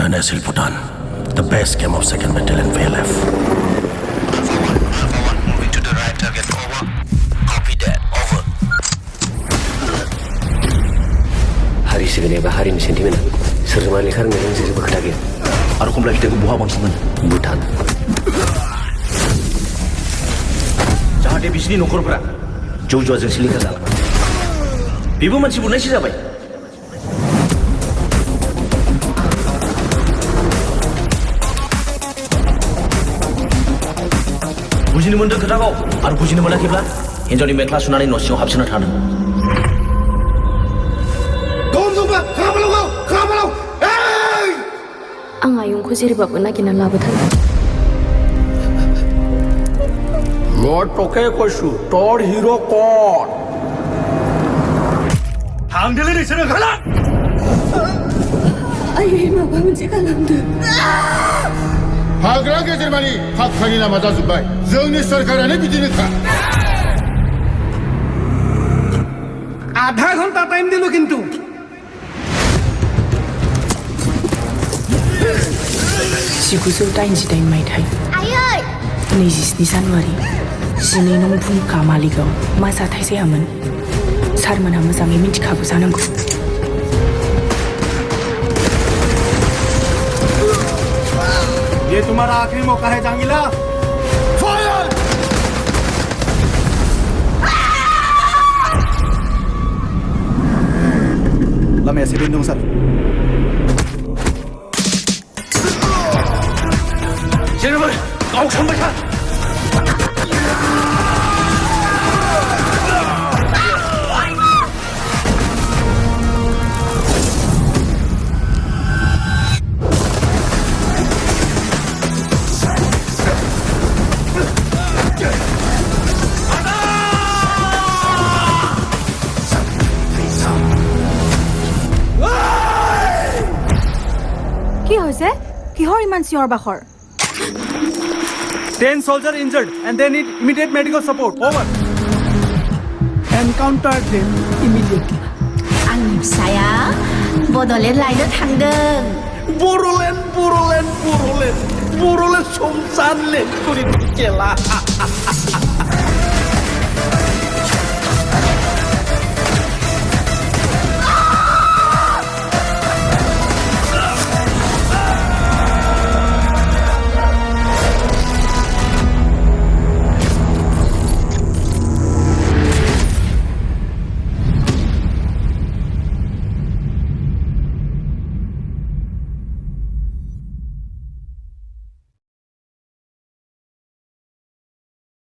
Bhutan as Hill Bhutan. The base camp of 2nd Battalion VLF. Alpha 1 moving to the right target. Over. Copy that. Over. Hari sebenarnya hari ni sentimen. Serjuma lekar ngereng sih sebab ketagi. Aku komplek kita buah bangsungan. Bhutan. Jahat dia bisni nukor pera. Jauh-jauh aja silih kasar. Ibu masih bunyi sih sabai. बुजिनो मोनदों खोथाखौ आरो बुजिनो मोनाखैब्ला हिन्जावनि मेख्ला सुनानै न' सिङाव हाबसोना थादों आं आयंखौ जेरैबाबो नागिरना लाबोथारगोन মই তোকে কৈছো তোৰ হিৰো কোন थांदोलै नोंसोरो ओंखारला आयै माबा मोनसे खालामदो हाग्रा गेजेरमानि फाक्कानि लामा जाजोब्बाय जोंनि सरकारानो बिदिनोखा আধা ঘন্টা টাইম দিলো কিন্তু 1988 मायथाइ 27 जानुवारि 12 नं फुंखा मालिगाव मा जाथाय जायामोन सारमोनहा मोजाङै मिथिखागौ जानांगौ ये तुम्हारा आखिरी मौका है जांगिला फायर लामाया सेबेन दं सार जेनेबा गावसनबाय था কি হৈছে কিহৰ ইমান চিঞৰ বাখৰ 10 soldiers injured and they need immediate medical support over encounter them immediately आंनि फिसाया बड'लेण्ड लायनो थांदों बर'लेण्ड संसार लेंखुरि खेला